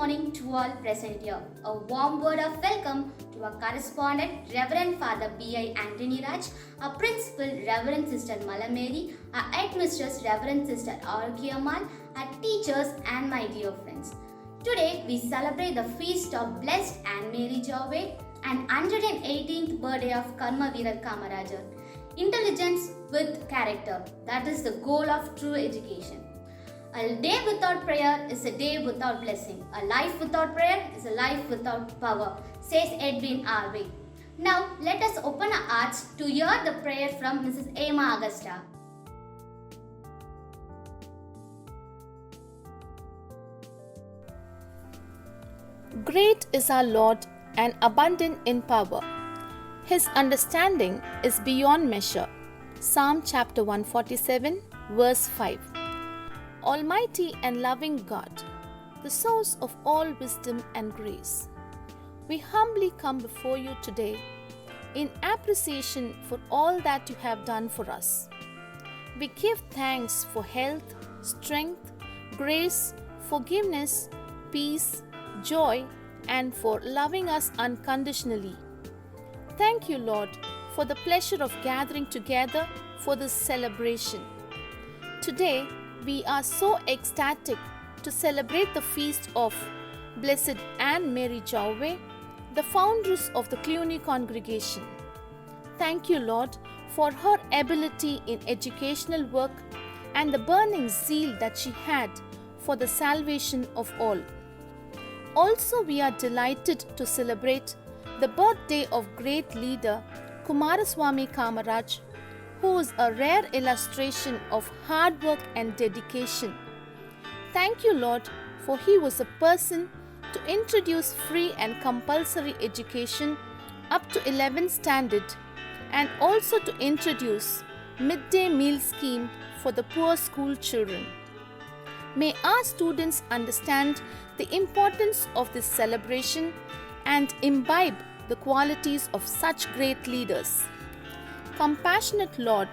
morning to all present here. A warm word of welcome to our correspondent, Reverend Father B.I. Anthony Raj, our principal, Reverend Sister Malameri, our headmistress, Reverend Sister Arugyamal, our teachers, and my dear friends. Today, we celebrate the feast of Blessed Anne Mary Jove and 118th birthday of Karma Veerar Kamarajar. Intelligence with character, that is the goal of true education. A day without prayer is a day without blessing. A life without prayer is a life without power, says Edwin Harvey. Now, let us open our hearts to hear the prayer from Mrs. Emma Augusta. Great is our Lord and abundant in power. His understanding is beyond measure. Psalm chapter 147, verse 5. Almighty and loving God, the source of all wisdom and grace, we humbly come before you today in appreciation for all that you have done for us. We give thanks for health, strength, grace, forgiveness, peace, joy, and for loving us unconditionally. Thank you, Lord, for the pleasure of gathering together for this celebration. Today, we are so ecstatic to celebrate the feast of Blessed Anne Mary Jove, the foundress of the Cluny congregation. Thank you, Lord, for her ability in educational work and the burning zeal that she had for the salvation of all. Also, we are delighted to celebrate the birthday of great leader Kumaraswamy Kamaraj, who is a rare illustration of hard work and dedication. Thank you, Lord, for he was a person to introduce free and compulsory education up to 11th standard and also to introduce midday meal scheme for the poor school children. May our students understand the importance of this celebration and imbibe the qualities of such great leaders. Compassionate Lord,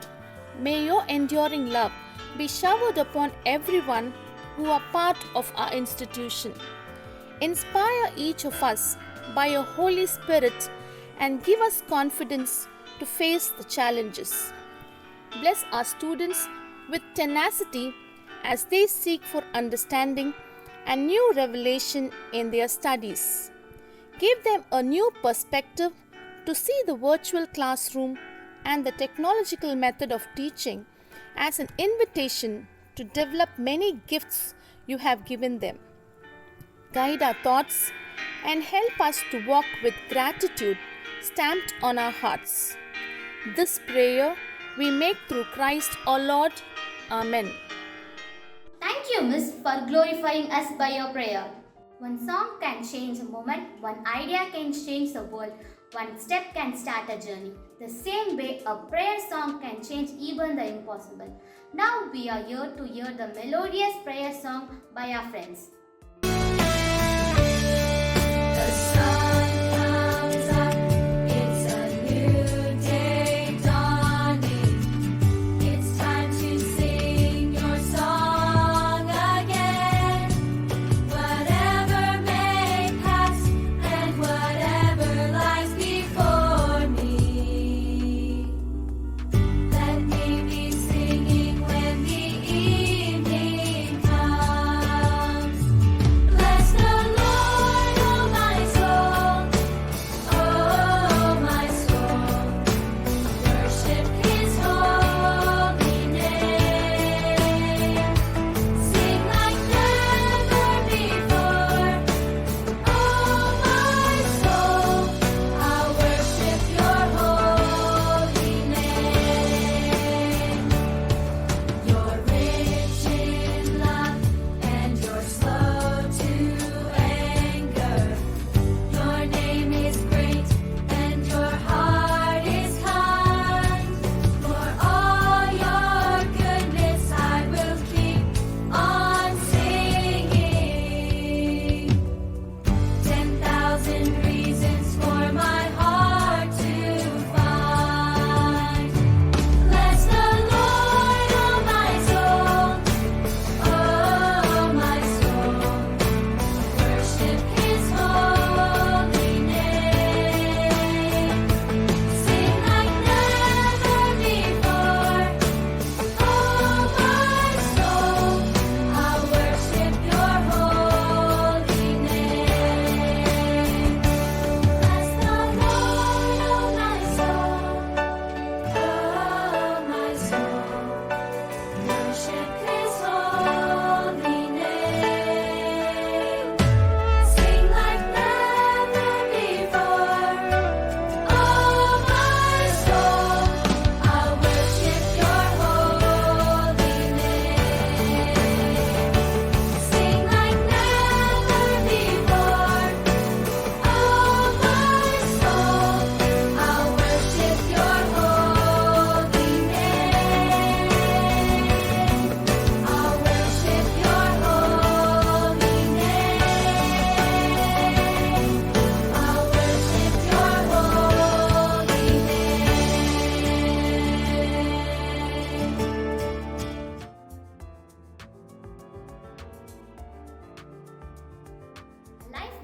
may your enduring love be showered upon everyone who are part of our institution. Inspire each of us by your Holy Spirit and give us confidence to face the challenges. Bless our students with tenacity as they seek for understanding and new revelation in their studies. Give them a new perspective to see the virtual classroom and the technological method of teaching as an invitation to develop many gifts you have given them. Guide our thoughts and help us to walk with gratitude stamped on our hearts. This prayer we make through Christ our Lord. Amen. Thank you, Miss, for glorifying us by your prayer. One song can change a moment, one idea can change the world, one step can start a journey. The same way, a prayer song can change even the impossible. Now we are here to hear the melodious prayer song by our friends.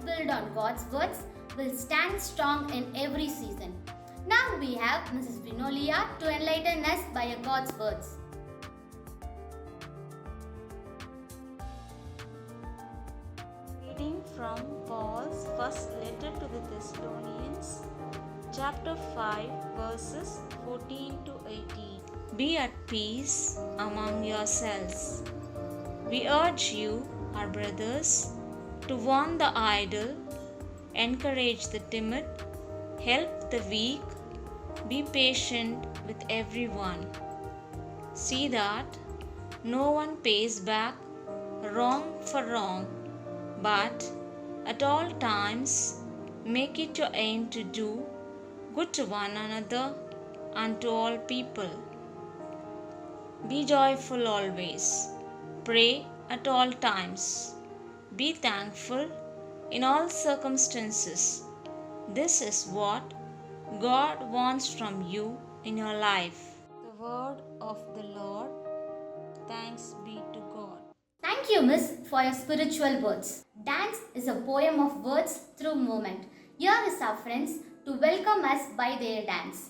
built on God's words will stand strong in every season. Now we have Mrs. Vinolia to enlighten us by God's words. Reading from Paul's first letter to the Thessalonians, chapter 5, verses 14 to 18. Be at peace among yourselves. We urge you, our brothers, to warn the idle, encourage the timid, help the weak, be patient with everyone. See that no one pays back wrong for wrong, but at all times make it your aim to do good to one another and to all people. Be joyful always. Pray at all times. Be thankful in all circumstances. This is what God wants from you in your life. The word of the Lord. Thanks be to God. Thank you, Miss, for your spiritual words. Dance is a poem of words through movement. Here is our friends to welcome us by their dance.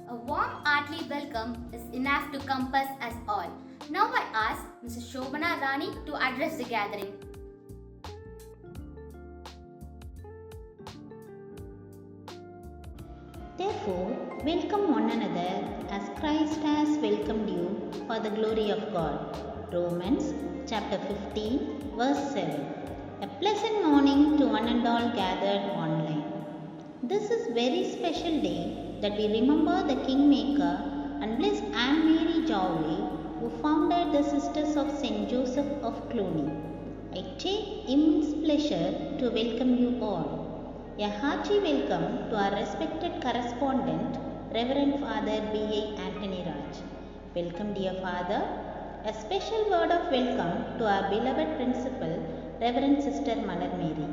A warm, hearty welcome is enough to compass us all. Now I ask Mrs. Shobana Rani to address the gathering. Therefore, welcome one another as Christ has welcomed you for the glory of God. Romans chapter 15, verse 7. A pleasant morning to one and all gathered online. This is very special day that we remember the Kingmaker and bless Anne Mary Jowley, who founded the Sisters of St. Joseph of Cluny. I take immense pleasure to welcome you all. A hearty welcome to our respected correspondent, Reverend Father B.I. Anthony Raj. Welcome, dear Father. A special word of welcome to our beloved principal, Reverend Sister Malar Mary.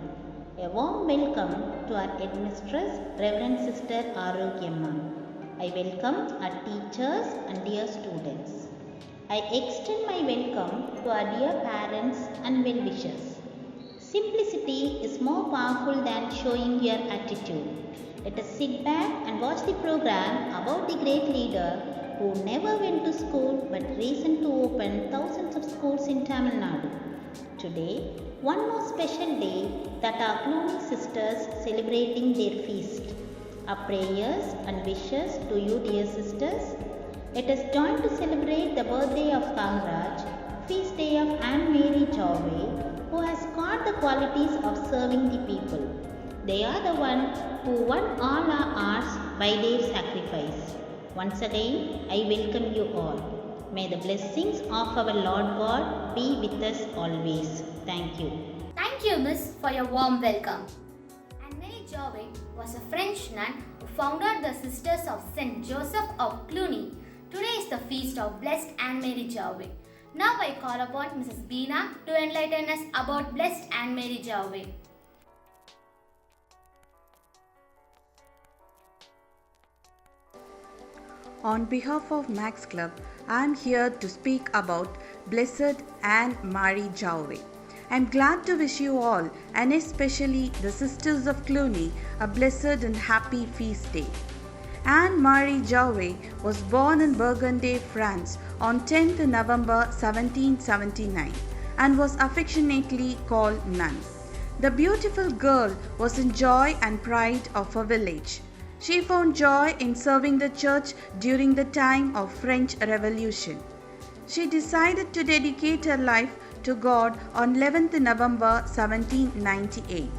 A warm welcome to our headmistress, Reverend Sister Arogyamma. I welcome our teachers and dear students. I extend my welcome to our dear parents and well-wishers. Simplicity is more powerful than showing your attitude. Let us sit back and watch the program about the great leader who never went to school but reasoned to open thousands of schools in Tamil Nadu. Today, one more special day that our Cluny sisters celebrating their feast. Our prayers and wishes to you, dear sisters. Let us join to celebrate the birthday of Kamaraj, feast day of Anne Mary Jauve, who has got the qualities of serving the people. They are the one who won all our hearts by their sacrifice. Once again, I welcome you all. May the blessings of our Lord God be with us always. Thank you. Thank you, Miss, for your warm welcome. Anne Marie Jauve was a French nun who founded the Sisters of St. Joseph of Cluny. Today is the feast of Blessed Anne Marie Jauve. Now I call upon Mrs. Beena to enlighten us about Blessed Anne Marie Jauve. On behalf of Max Club, I am here to speak about Blessed Anne Marie Jauve. I am glad to wish you all, and especially the Sisters of Cluny, a blessed and happy feast day. Anne Marie Jauve was born in Burgundy, France on 10th November 1779 and was affectionately called Nun. The beautiful girl was in joy and pride of her village. She found joy in serving the church during the time of French Revolution. She decided to dedicate her life to God on 11th November 1798.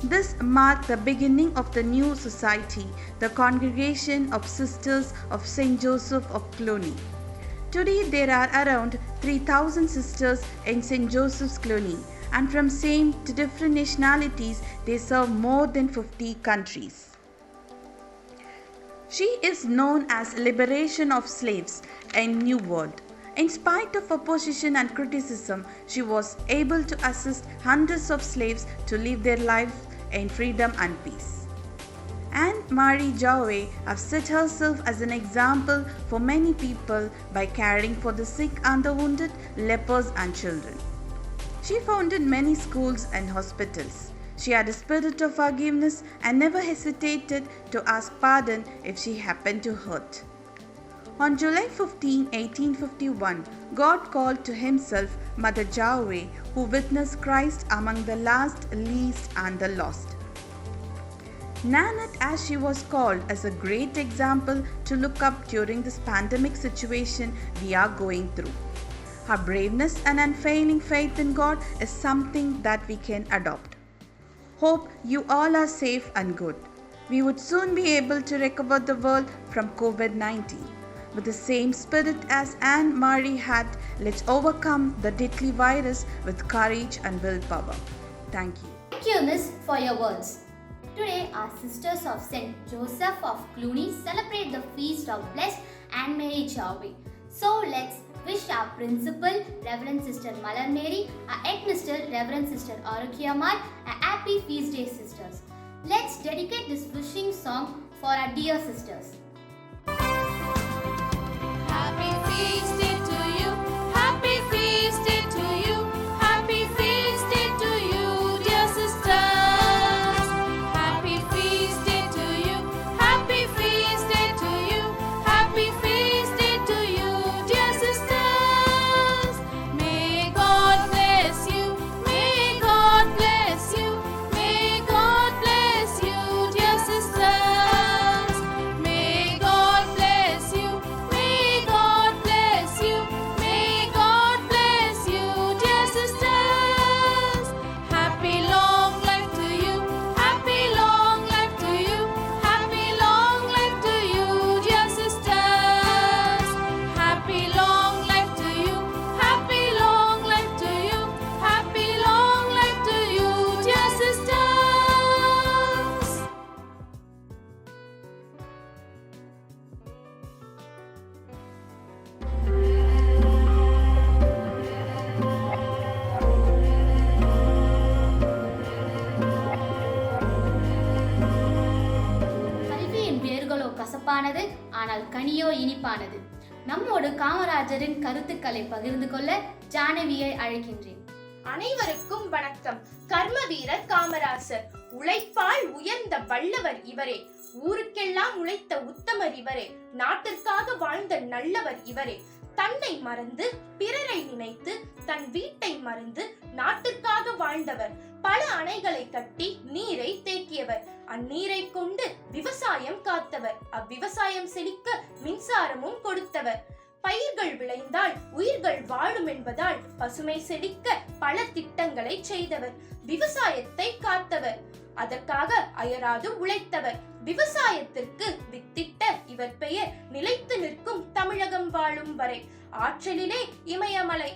This marked the beginning of the new society, the Congregation of Sisters of St. Joseph of Cluny. Today there are around 3,000 sisters in St. Joseph's Cluny, and from same to different nationalities they serve more than 50 countries. She is known as Liberation of Slaves in New World. In spite of opposition and criticism, she was able to assist hundreds of slaves to live their lives in freedom and peace. Anne Marie Jauve has set herself as an example for many people by caring for the sick and the wounded, lepers and children. She founded many schools and hospitals. She had a spirit of forgiveness and never hesitated to ask pardon if she happened to hurt. On July 15, 1851, God called to himself Mother Jauve, who witnessed Christ among the last, least and the lost. Nanette, as she was called, is a great example to look up during this pandemic situation we are going through. Her braveness and unfailing faith in God is something that we can adopt. Hope you all are safe and good. We would soon be able to recover the world from COVID-19. With the same spirit as Anne Marie had, let's overcome the deadly virus with courage and willpower. Thank you. Thank you, Miss, for your words. Today, our Sisters of St. Joseph of Cluny celebrate the feast of Blessed Anne Marie Jauve. So let's wish our principal, Reverend Sister Malar Mary, our headmistress, Reverend Sister Arogyamma, a happy feast day, sisters. Let's dedicate this wishing song for our dear sisters. Happy feast day to you. Happy feast day to you. Happy feast day to you, dear sisters. Happy feast day to you. Happy feast day to you. Happy feast day to you, dear sisters. May God bless you. May God bless you. May God bless you, dear sisters. May ஆனால் கனியோ இனிப்பானது. நம்மோடு காமராஜரின் கருத்துக்களை பகிர்ந்து கொள்ள ஜானவியை அழைக்கின்றேன். அனைவருக்கும் வணக்கம். கர்ம வீரர் காமராசர். உழைப்பால் உயர்ந்த வல்லவர் இவரே. ஊருக்கெல்லாம் உழைத்த உத்தமர் இவரே. நாட்டிற்காக வாழ்ந்த நல்லவர் இவரே. தன்னை மறந்து பிறரை நினைத்து தன் வீட்டை மறந்து நாட்டிற்காக வாழ்ந்தவர். பல அணைகளை கட்டி நீரை தேக்கியவர். அந்நீரை கொண்டு விவசாயம் காத்தவர். அவ்விவசாயம் செழிக்க மின்சாரமும் கொடுத்தவர். பயிர்கள் விளைந்தால் உயிர்கள் வாழும் என்பதால் பசுமை செழிக்க பல திட்டங்களை செய்தவர். விவசாயத்தை காத்தவர். அதற்காக அயராது உழைத்தவர். விவசாயத்திற்கு வித்திட்ட இவர் பெயர் நிலைத்து நிற்கும் தமிழகம் வாழும் வரை. ஆற்றலிலே இமயமலை,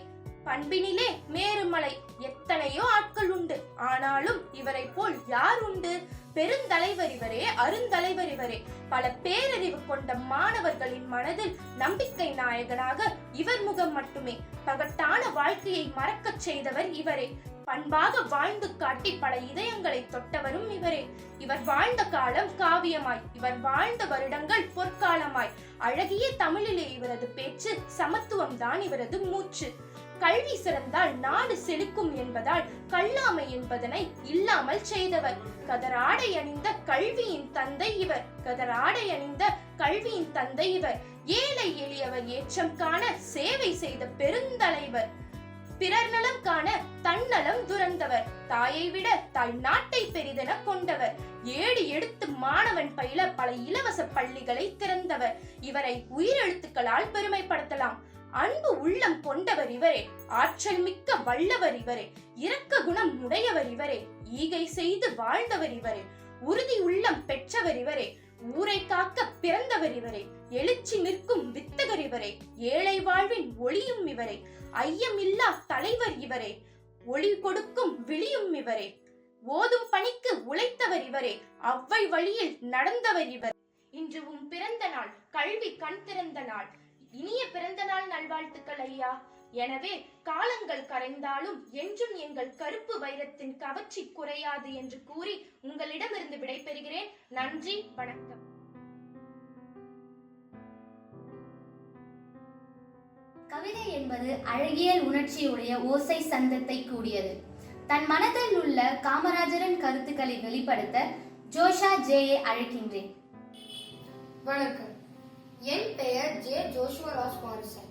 பண்பினிலே மேருமலை, எத்தனையோ ஆட்கள் உண்டு. ஆனாலும் இவரை போல் யார் உண்டு? பெருந்தலைவர் இவரே, அருந்தலைவர் இவரே. பல பேரறிவு கொண்ட மாணவர்களின் மனதில் நம்பிக்கை நாயகனாக இவர் முகம் மட்டுமே. பகட்டான வாழ்க்கையை மறக்கச் செய்தவர் இவரே. பண்பாக வாழ்ந்து காட்டி பல இதயங்களை தொட்டவரும் இவரே. இவர் வாழ்ந்த காலம் காவியமாய், இவர் வாழ்ந்த வருடங்கள் பொற்காலமாய். அழகிய தமிழிலே இவரது பேச்சு, சமத்துவம் தான் இவரது மூச்சு. கல்வி சிறந்தால் நாடு செழிக்கும் என்பதால் கல்லாமை என்பதனை இல்லாமல் செய்தவர். கதராடை அணிந்த கல்வியின் தந்தை இவர். கதராடை அணிந்த கல்வியின் தந்தை இவர். ஏழை எளியவர் ஏற்றம் காண சேவை செய்த பெருந்தலைவர். பிறர் நலம் காண தன்னலம் துறந்தவர். தாயை விட தாய் நாட்டை பெரிதென கொண்டவர். ஏடு எடுத்து மாணவன் பயில பல இலவச பள்ளிகளை திறந்தவர். இவரை உயிரெழுத்துக்களால் பெருமைப்படுத்தலாம். அன்பு உள்ளம் கொண்டவர் இவரே. ஆற்றல் மிக்க வல்லவர் இவரே. இரக்க குணம் உடையவர் இவரே. ஈகை செய்து வாழ்ந்தவர் இவரே. உறுதி உள்ளம் பெற்றவர் இவரே. ஊரை காக்க பிறந்தவர் இவரே. எழுச்சி நிற்கும் வித்தகர் இவரே. ஏழை வாழ்வின் ஒளியும் இவரே. ஐயம் இல்லா தலைவர் இவரே. ஒளி கொடுக்கும் விழியும் இவரே. ஓதும் பணிக்கு உழைத்தவர் இவரே. அவ்வை வழியில் நடந்தவர் இவர். இன்று உன் பிறந்த நாள், கல்வி கண் திறந்த நாள். இனிய பிறந்த நாள் நல்வாழ்த்துக்கள் ஐயா. எனவே காலங்கள் கரைந்தாலும் என்றும் எங்கள் கருப்பு வைரத்தின் கவர்ச்சி குறையாது என்று கூறி உங்களிடமிருந்து விடைபெறுகிறேன். நன்றி, வணக்கம். கவிதை என்பது அழகியல் உணர்ச்சியுடைய ஓசை சந்தத்தை கூடியது. தன் மனதில் உள்ள காமராஜரின் கருத்துக்களை வெளிப்படுத்த ஜோஷா ஜேயை அழைக்கின்றேன். வணக்கம். என் பெயர் ஜே ஜோஷுவா ராஜ் மாரிசன்.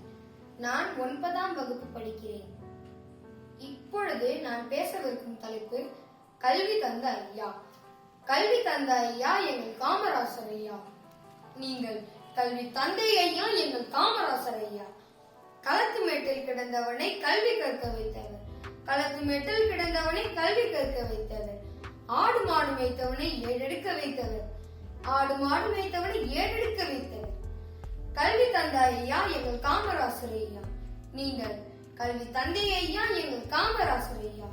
நான் 9ஆம் வகுப்பு படிக்கிறேன். இப்பொழுது நான் பேசவிருக்கும் தலைப்பு கல்வி தந்த ஐயா. கல்வி தந்த ஐயா எங்கள் காமராசர் ஐயா. நீங்கள் கல்வி தந்தை ஐயா எங்கள் காமராசர் ஐயா. களத்து மேட்டில் கிடந்தவனை கல்வி கற்க வைத்தவர். களத்து மேட்டில் கிடந்தவனை கல்வி கற்க வைத்தவர். ஆடு மாடு மேய்த்தவனை ஏடெடுக்க வைத்தவர். ஆடு மாடு மேய்த்தவனை ஏடெடுக்க வைத்தவர். கல்வி தந்த ஐயா எங்கள் காமராசர் ஐயா. நீங்கள் கல்வி தந்தை ஐயா எங்கள் காமராசர் ஐயா.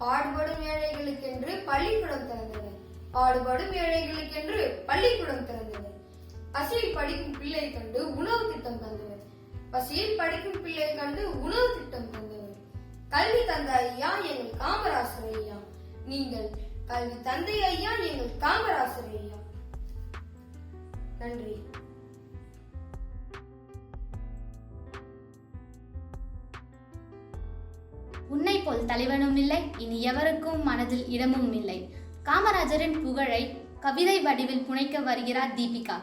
பாடுபடும் ஏழைகளுக்கென்று பள்ளிக்கூடம் திறந்தவர். பாடுபடும் ஏழைகளுக்கென்று பள்ளிக்கூடம் திறந்தவர். பசியில் படிக்கும் பிள்ளை கண்டு உணவு திட்டம் தந்தவர். பசியில் படிக்கும் பிள்ளை கண்டு உணவு திட்டம் தந்தவர். கல்வி தந்த ஐயா எங்கள் காமராசர் ஐயா. நீங்கள் கல்வி தந்தை ஐயா எங்கள் காமராசர் ஐயா. நன்றி. உன்னை போல் தலைவனும் இல்லை, இனி எவருக்கும் மனதில் இடமும் இல்லை. காமராஜரின் புகழை கவிதை வடிவில் புனைக்க வருகிறார் தீபிகா.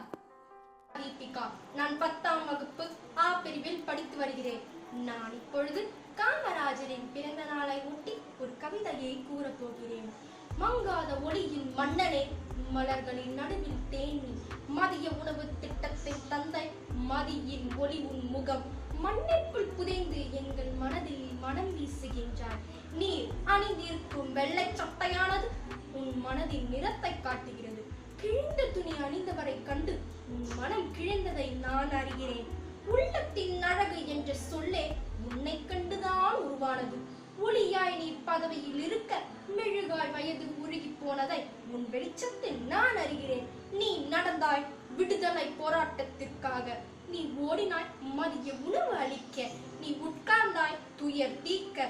நான் 10ஆம் வகுப்பு ஆ பிரிவில் படித்து வருகிறேன். நான் இப்பொழுது காமராஜரின் பிறந்த நாளை ஒட்டி ஒரு கவிதையை கூறப் போகிறேன். மங்காத ஒளியின் மன்னனே, மலர்களின் நடுவில் தேனி, மதிய உணவு திட்டத்தை தந்த மதியின் ஒளி உன் முகம். மண்ணிற்குள் புதைந்து எங்கள் மனதில் மனம் வீசுகின்றார். நீர் அணிந்திருக்கும் வெள்ளை சட்டையானது உன் மனதின் நிறத்தை காட்டுகிறது. கிழிந்த துணி அணிந்தவரை கண்டு உன் மனம் கிழிந்ததை நான் அறிகிறேன். உள்ளத்தின் அழகு என்ற சொல்லே உன்னை கண்டுதான் உருவானது. ஒளியாய் நீ பதவியில் இருக்க மெழுகாய் வயது உருகி போனதை உன் வெளிச்சத்தில் நான் அறிகிறேன். நீ நடந்தாய் விடுதலை போராட்டத்திற்காக. நீ ஓடினாய் மதிய உணவு அளிக்க. நீ உட்கார்ந்தாய் துயர் தீர்க்க.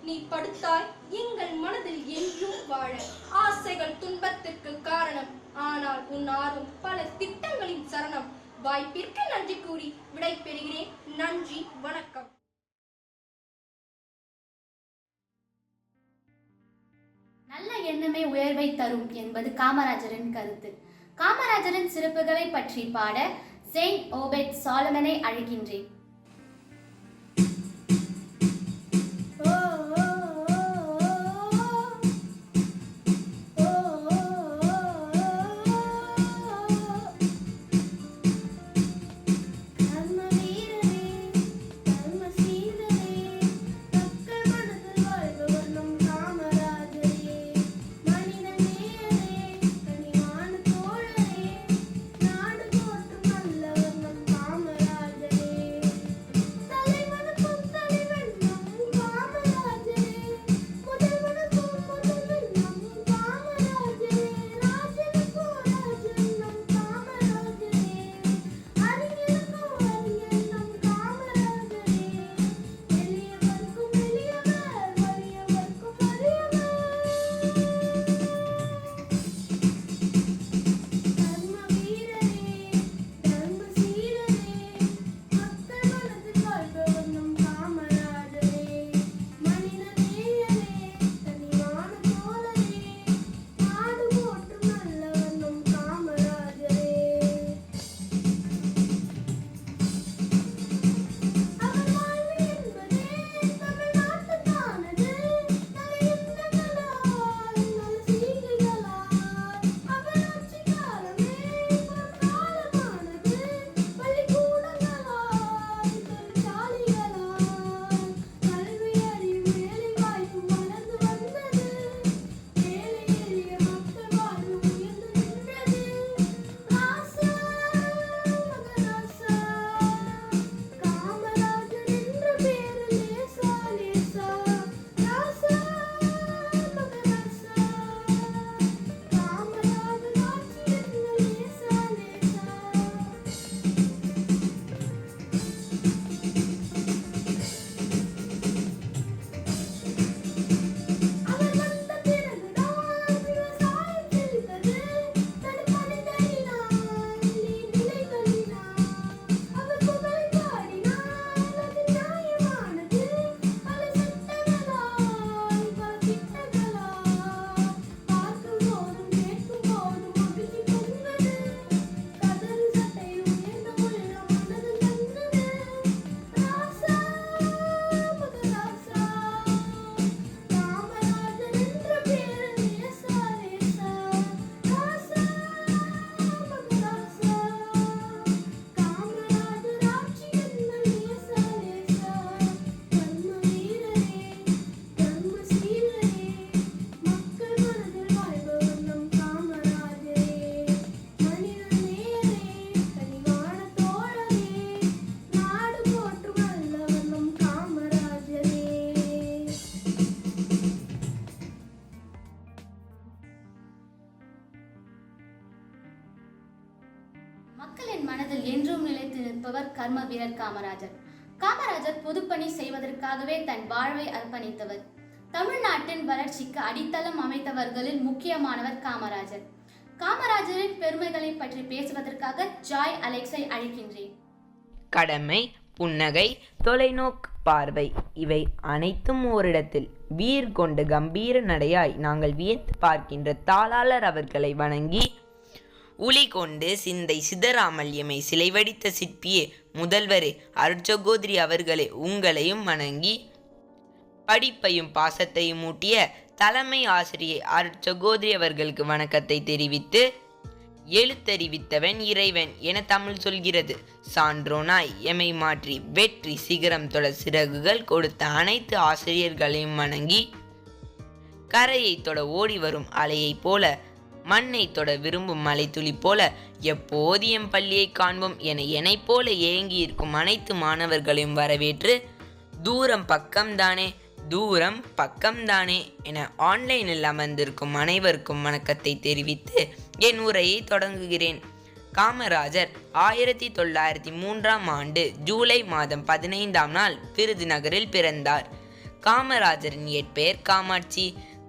நீ படுத்தாய் எங்கள் மனதில் என்றும் வாழ. ஆசைகள் துன்பத்திற்கு காரணம், ஆனால் உன் ஆர்வம் பல திட்டங்களின் சரணம். வாய்ப்பிற்கு நன்றி கூறி விடை பெறுகிறேன். நன்றி, வணக்கம். நல்ல எண்ணமே உயர்வை தரும் என்பது காமராஜரின் கருத்து. காமராஜரின் சிறப்புகளை பற்றி பாட செயின்ட் ஓபெட் சாலமனை அழைக்கின்றேன். மக்களின் மனதில் என்றும் நிலைத்து நிற்பவர் கர்ம வீரர் காமராஜர். காமராஜர் பொதுப்பணி செய்வதற்காகவே தன் வாழ்வை அர்ப்பணித்தவர். தமிழ்நாட்டின் வளர்ச்சிக்கு அடித்தளம் அமைத்தவர்களில் முக்கியமானவர் காமராஜர். காமராஜரின் பெருமைகளை பற்றி பேசுவதற்காக ஜாய் அலெக்ஸை அழைக்கின்றேன். கடமை, புன்னகை, தொலைநோக்கு பார்வை இவை அனைத்தும் ஓரிடத்தில் வீர் கொண்டு கம்பீர நடையாய் நாங்கள் வியந்து பார்க்கின்ற தாளாளர் அவர்களை வணங்கி, உளி கொண்டு சிந்தை சிதறாமல் எமை சிலைவடித்த சிற்பியே முதல்வரே அருட்சகோதரி அவர்களே உங்களையும் வணங்கி, படிப்பையும் பாசத்தையும் ஊட்டிய தலைமை ஆசிரியை அருட்சகோதரி அவர்களுக்கு வணக்கத்தை தெரிவித்து, எழுத்தறிவித்தவன் இறைவன் என தமிழ் சொல்கிறது. சான்றோனாய் எமை மாற்றி வெற்றி சிகரம் தொட சிறகுகள் கொடுத்த அனைத்து ஆசிரியர்களையும் வணங்கி, கரையை தொட ஓடி வரும் அலையை போல, மண்ணை தொட விரும்பும் மலைத்துளி போல எப்போது எம் பள்ளியை காண்போம் என என்னை போல ஏங்கி இருக்கும் அனைத்து மாணவர்களையும் வரவேற்று, தூரம் பக்கம்தானே தூரம் பக்கம்தானே என ஆன்லைனில் அமர்ந்திருக்கும் அனைவருக்கும் வணக்கத்தை தெரிவித்து என் உரையை தொடங்குகிறேன். காமராஜர் 1903 ஜூலை மாதம் 15ஆம் நாள் விருதுநகரில் பிறந்தார். காமராஜரின் இயற்பெயர் காமாட்சி.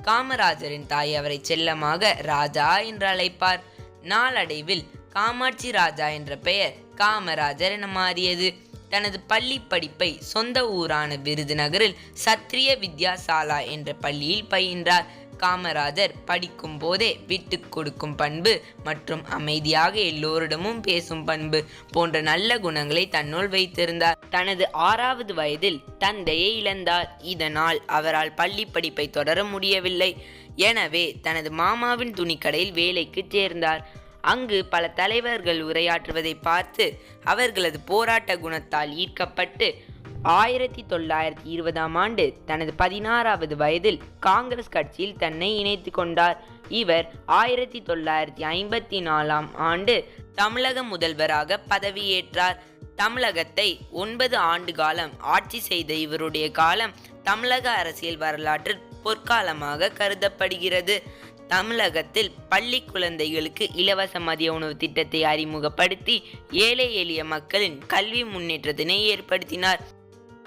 காமராஜரின் தாய் அவரை செல்லமாக ராஜா என்று அழைப்பார். நாளடைவில் காமாட்சி ராஜா என்ற பெயர் காமராஜர் என மாறியது. தனது பள்ளி படிப்பை சொந்த ஊரான விருதுநகரில் சத்ரிய வித்யாசாலா என்ற பள்ளியில் பயின்றார். காமராஜர் படிக்கும் போதே விட்டு கொடுக்கும் பண்பு மற்றும் அமைதியாக எல்லோரிடமும் பேசும் பண்பு போன்ற நல்ல குணங்களை தன்னுள் வைத்திருந்தார். தனது 6வது வயதில் தந்தையை இழந்தார். இதனால் அவரால் பள்ளி படிப்பை தொடர முடியவில்லை. எனவே தனது மாமாவின் துணிக்கடையில் வேலைக்கு சேர்ந்தார். அங்கு பல தலைவர்கள் உரையாற்றுவதை பார்த்து அவர்களது போராட்ட குணத்தால் ஈர்க்கப்பட்டு 1920ஆம் ஆண்டு தனது 16வது வயதில் காங்கிரஸ் கட்சியில் தன்னை இணைத்து கொண்டார். இவர் 1954ஆம் ஆண்டு தமிழக முதல்வராக பதவியேற்றார். தமிழகத்தை 9 ஆண்டு காலம் ஆட்சி செய்த இவருடைய காலம் தமிழக அரசியல் வரலாற்றில் பொற்காலமாக கருதப்படுகிறது. தமிழகத்தில் பள்ளி குழந்தைகளுக்கு இலவச மதிய உணவு திட்டத்தை அறிமுகப்படுத்தி ஏழை எளிய மக்களின் கல்வி முன்னேற்றத்தினை ஏற்படுத்தினார்.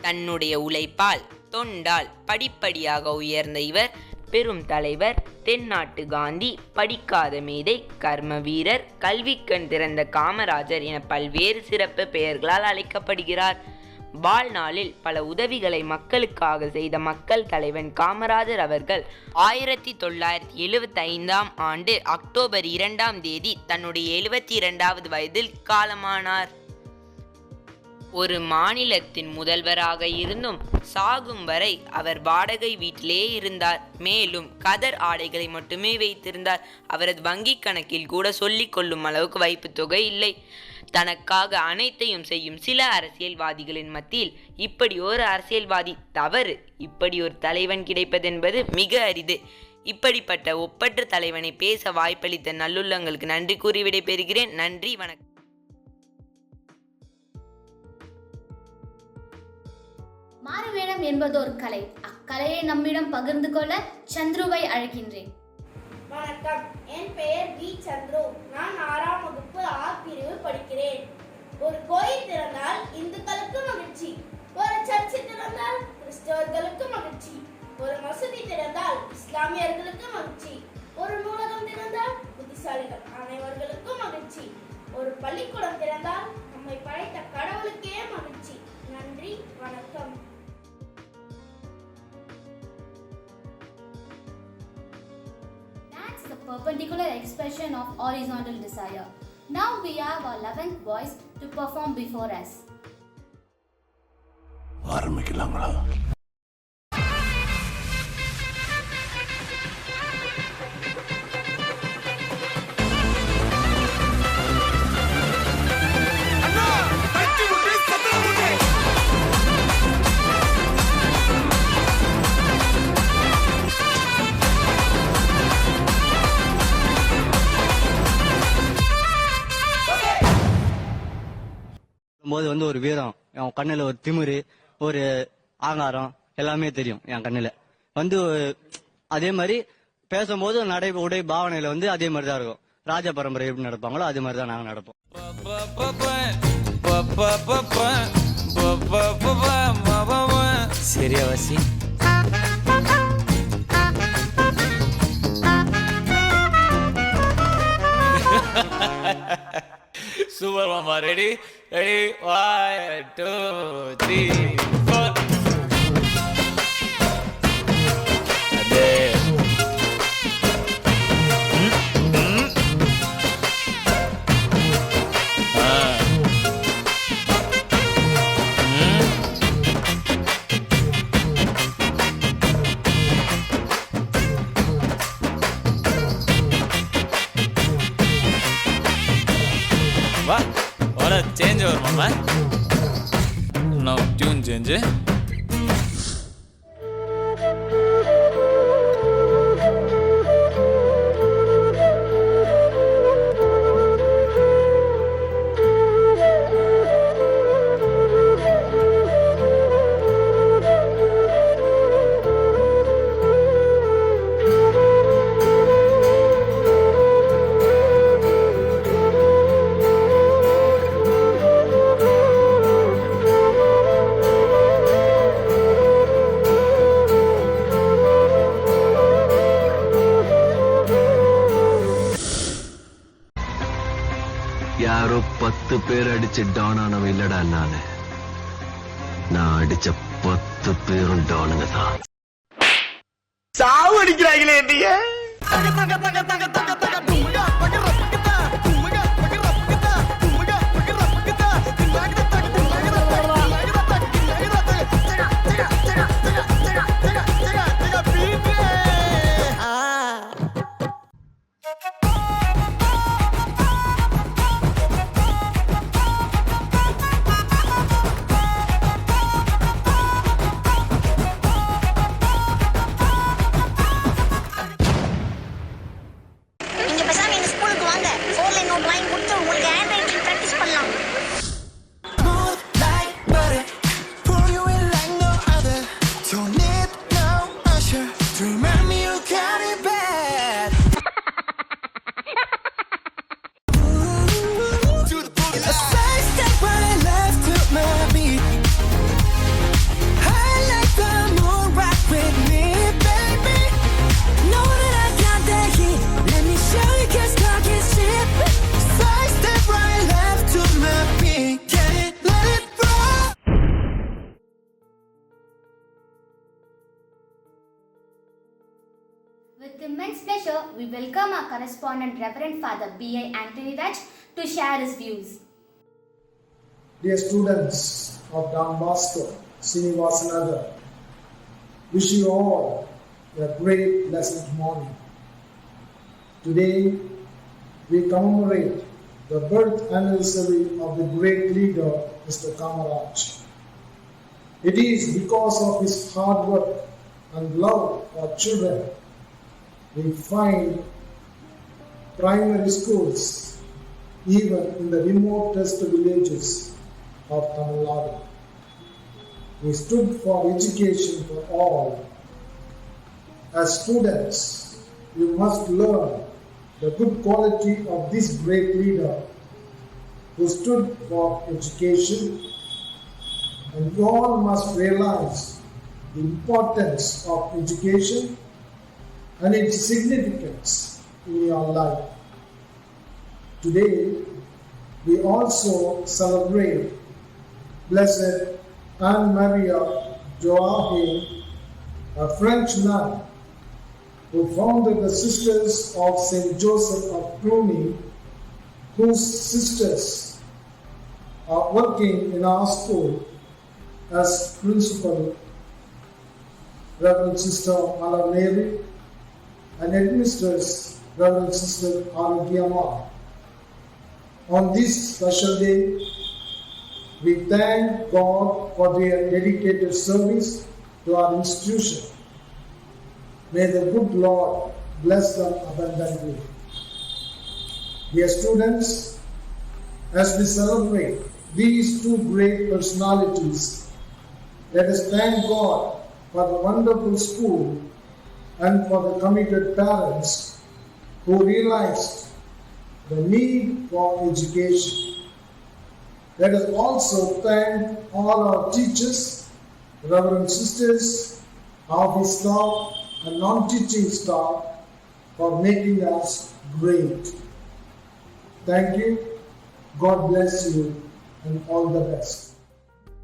தன்னுடைய உழைப்பால் தொண்டால் படிப்படியாக உயர்ந்த இவர் பெரும் தலைவர், தென்னாட்டு காந்தி, படிக்காத மேதை, கர்ம வீரர், கல்விக்கண் திறந்த காமராஜர் என பல்வேறு சிறப்பு பெயர்களால் அழைக்கப்படுகிறார். வாழ்நாளில் பல உதவிகளை மக்களுக்காக செய்த மக்கள் தலைவன் காமராஜர் அவர்கள் 1975ஆம் ஆண்டு அக்டோபர் 2ஆம் தேதி தன்னுடைய 72வது வயதில் காலமானார். ஒரு மாநிலத்தின் முதல்வராக இருந்தும் சாகும் வரை அவர் வாடகை வீட்டிலே இருந்தார். மேலும் கதர் ஆடைகளை மட்டுமே வைத்திருந்தார். அவரது வங்கி கணக்கில் கூட சொல்லிக் கொள்ளும் அளவுக்கு வைப்பு தொகை இல்லை. தனக்காக அனைத்தையும் செய்யும் சில அரசியல்வாதிகளின் மத்தியில் இப்படி ஒரு அரசியல்வாதி தவறு, இப்படி ஒரு தலைவன் கிடைப்பதென்பது மிக அரிது. இப்படிப்பட்ட ஒப்பற்ற தலைவனை பேச வாய்ப்பளித்த நல்லுள்ளங்களுக்கு நன்றி கூறி விடைபெறுகிறேன். நன்றி, வணக்கம். மாறுவேடம் என்பது ஒரு கலை. அக்கலையை நம்மிடம் பகிர்ந்து கொள்ள சந்துருவை அழைக்கின்றேன். வணக்கம், என் பெயர் வி. சந்துரு. நான் 6ஆம் வகுப்பு ஆ பிரிவு படிக்கிறேன். ஒரு கோயில் திறந்தால் இந்துக்களுக்கு மகிழ்ச்சி, ஒரு சர்ச்சை திறந்தால் கிறிஸ்தவர்களுக்கு மகிழ்ச்சி, ஒரு மசூதி திறந்தால் இஸ்லாமியர்களுக்கு மகிழ்ச்சி, ஒரு நூலகம் திறந்தால் புத்திசாலிகள் அனைவர்களுக்கும் மகிழ்ச்சி, ஒரு பள்ளிக்கூடம் திறந்தால் நம்மை படைத்த கடவுளுக்கே மகிழ்ச்சி. நன்றி, வணக்கம். That's the perpendicular expression of horizontal desire. Now we have our 11th boys to perform before us. ஆரம்பிக்கலாங்களா? போது ஒரு வீரம், என் கண்ணுல ஒரு திமிரு, ஒரு ஆங்காரம் எல்லாமே தெரியும் என் கண்ணுல. அதே மாதிரி பேசும்போது நடை உடை பாவனையில அதே மாதிரி தான் இருக்கும். ராஜ பரம்பரை எப்படி நடப்பாங்களோ அதே மாதிரி தான் நாங்க நடப்போம். சரியா வாசி? சூப்பர் மாமா. Ready ready 1 2 3 4. அதே வா வர சேஞ்ச் வரும் மாமா. No tune change. பேர் அடிச்சு டான் ஆனவன் இல்லடா நானு. நான் அடிச்ச 10 பேரும் டானுங்க தான். சாவு அடிக்கிறாங்களே என்னைய. நீங்க பேசாம எங்க ஸ்கூலுக்கு வாங்க. 4 லைன் நோட் வாங்கி கொடுத்து உங்களுக்கு ஹேண்ட் ரைட்டிங் பிராக்டிஸ் பண்ணலாம். With immense pleasure, we welcome our correspondent Reverend Father B.I. Anthony Raj to share his views. Dear students of Don Bosco, Srinivasanagar, wish you all a great blessed morning. Today, we commemorate the birth anniversary of the great leader, Mr. Kamaraj. It is because of his hard work and love for children we find primary schools even in the remotest villages of Tamil Nadu. We stood for education for all. As students, you must learn the good quality of this great leader who stood for education, and you all must realize the importance of education and its significance in your life. Today, we also celebrate Blessed Anne Maria Joahe, a French nun who founded the Sisters of St. Joseph of Cluny, whose sisters are working in our school as principal, Reverend Sister Mala Mary, and headmistress Reverend Sister Arugiyama. On this special day, we thank God for their dedicated service to our institution. May the good Lord bless them abundantly. Dear students, as we celebrate these two great personalities, let us thank God for the wonderful school and for the committed parents who realized the need for education. Let us also thank all our teachers, Reverend Sisters, office staff and non-teaching staff for making us great. Thank you, God bless you, and all the best.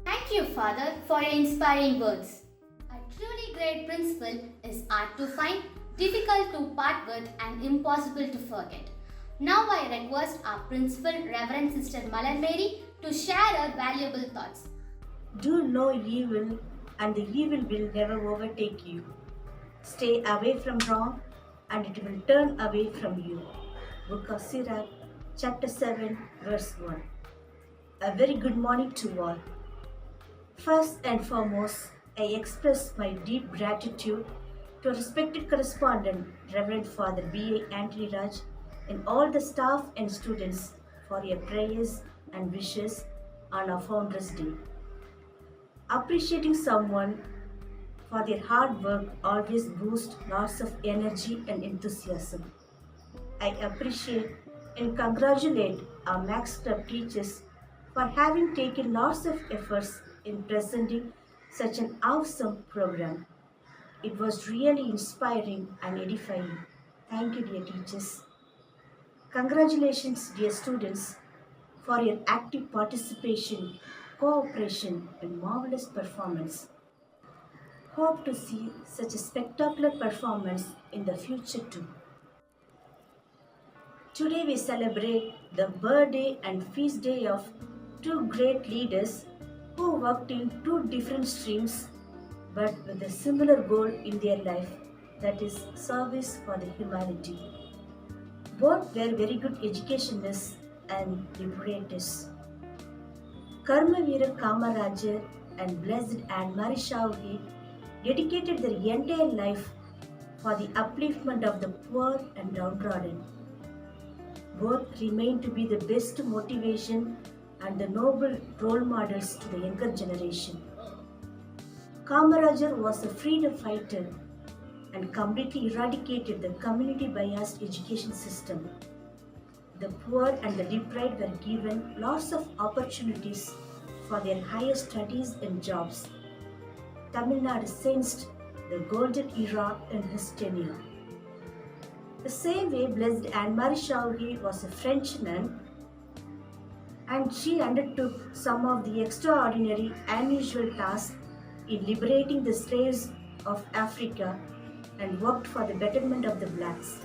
Thank you, Father, for your inspiring words. A truly great principle is hard to find, difficult to part with, and impossible to forget. Now I request our principal, Reverend Sister Mala Mary, to share her valuable thoughts. Do no evil, and the evil will never overtake you. Stay away from wrong, and it will turn away from you. Book of Sirach, chapter 7, verse 1. A very good morning to all. First and foremost, I express my deep gratitude to our respected correspondent, Reverend Father B.I. Anthony Raj, and all the staff and students for your prayers and wishes on our Founders' Day. Appreciating someone for their hard work always boosts lots of energy and enthusiasm. I appreciate and congratulate our Max Club teachers for having taken lots of efforts in presenting such an awesome program. It was really inspiring and edifying. Thank you, dear teachers. Congratulations, dear students, for your active participation, cooperation, and marvelous performance. Hope to see such a spectacular performance in the future too. Today we celebrate the birthday and feast day of two great leaders who worked in two different streams but with a similar goal in their life, that is service for the humanity. Both were very good educationists and liberators. Karmaveera Kamarajar and Blessed Anne Marie Shavgi dedicated their entire life for the upliftment of the poor and downtrodden. Both remain to be the best motivation and the noble role models to the younger generation. Kamarajar was a freedom fighter and completely eradicated the community-biased education system. The poor and the deprived were given lots of opportunities for their higher studies and jobs. Tamil Nadu sensed the golden era in his tenure. The same way, Blessed Anne Marie Shavgi was a French nun, and she undertook some of the extraordinary unusual tasks in liberating the slaves of Africa and worked for the betterment of the blacks.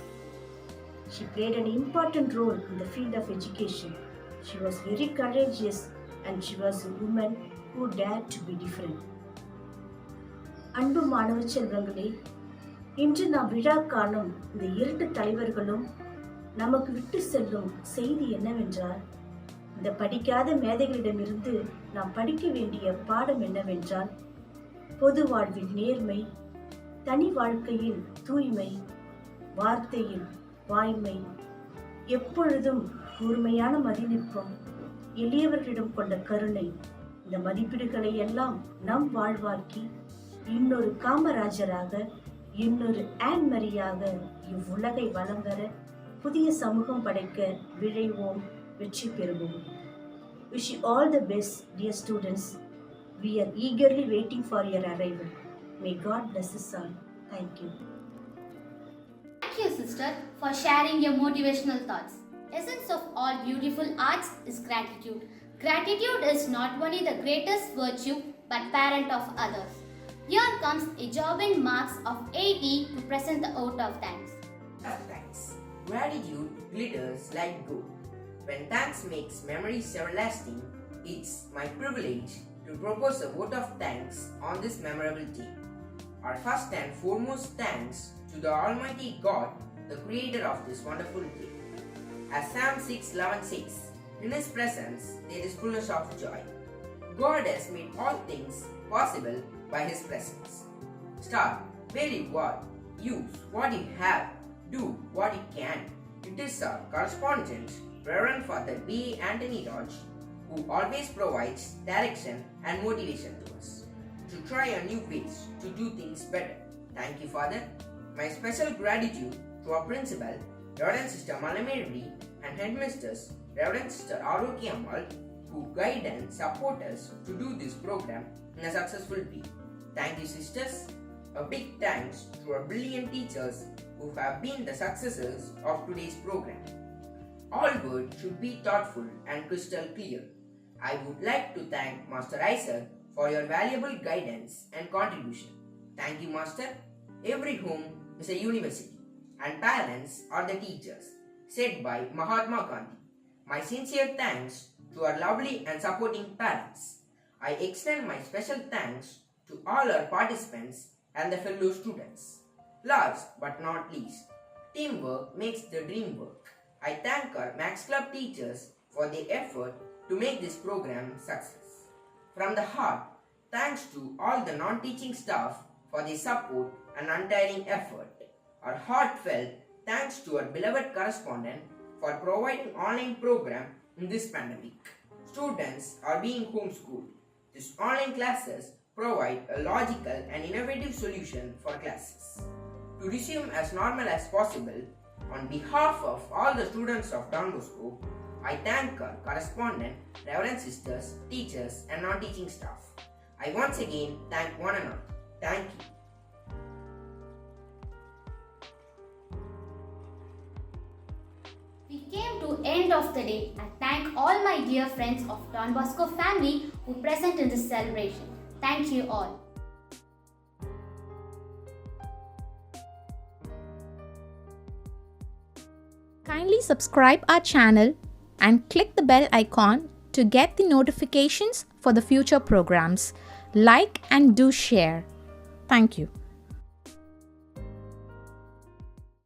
She played an important role in the field of education. She was very courageous and she was a woman who dared to be different. அன்பு மாணவ செல்வங்களே, இன்று நாம் விழா காணும் இந்த இரண்டு தலைவர்களும் நமக்கு விட்டு செல்லும் செய்தி என்னவென்றால், இந்த படிக்காத மேதைகளிடமிருந்து நாம் படிக்க வேண்டிய பாடம் என்னவென்றால், பொது வாழ்வில் நேர்மை, தனி வாழ்க்கையில் தூய்மை, வார்த்தையில் வாய்மை, எப்பொழுதும் கூர்மையான மதிநுட்பம், எளியவர்களிடம் கொண்ட கருணை, இந்த மதிப்பீடுகளை எல்லாம் நம் வாழ்வாக்கி இன்னொரு காமராஜராக, இன்னொரு ஆன் மரியாக இவ்வுலகை வலம் வர புதிய சமூகம் படைக்க விழைவோம், வெற்றி பெறுவோம். Wish you all the best, dear students. We are eagerly waiting for your arrival. May God bless us all. Thank you. Thank you, sister, for sharing your motivational thoughts. Essence of all beautiful arts is gratitude. Gratitude is not only the greatest virtue but parent of others. Here comes a jobbing marks of 80 to present the vote of thanks. Thanks. Gratitude glitters like gold. When thanks makes memories everlasting, it's my privilege to propose a vote of thanks on this memorable day. Our first and foremost thanks to the Almighty God, the creator of this wonderful day. As Psalm 6:11 says, in His presence there is fullness of joy. God has made all things possible by His presence. Start where you are, use what you have, do what you can. It is our correspondent, Reverend Father B. Anthony Raj, who always provides direction and motivation to us to try a new ways to do things better. Thank you, Father. My special gratitude to our principal, Reverend Sister Malameri, and headmisters, Reverend Sister Aroki Amal, who guide and support us to do this program in a successful way. Thank you, sisters. A big thanks to our brilliant teachers who have been the successors of today's program. All words should be thoughtful and crystal clear. I would like to thank Master Isaac for your valuable guidance and contribution. Thank you, Master. Every home is a university and parents are the teachers, said by Mahatma Gandhi. My sincere thanks to our lovely and supporting parents. I extend my special thanks to all our participants and the fellow students. Last but not least, teamwork makes the dream work. I thank our Max Club teachers for their effort to make this program success. From the heart, thanks to all the non-teaching staff for their support and untiring effort. Our heartfelt thanks to our beloved correspondent for providing online program in this pandemic. Students are being homeschooled. These online classes provide a logical and innovative solution for classes. To resume as normal as possible, on behalf of all the students of Don Bosco, I thank our correspondent, Reverend Sisters, teachers and non-teaching staff. I once again thank one another. Thank you. We came to end end of the day, I thank all my dear friends of Don Bosco family who present in this celebration. Thank you all. Kindly subscribe our channel and click the bell icon to get the notifications for the future programs. Like and do share. Thank you.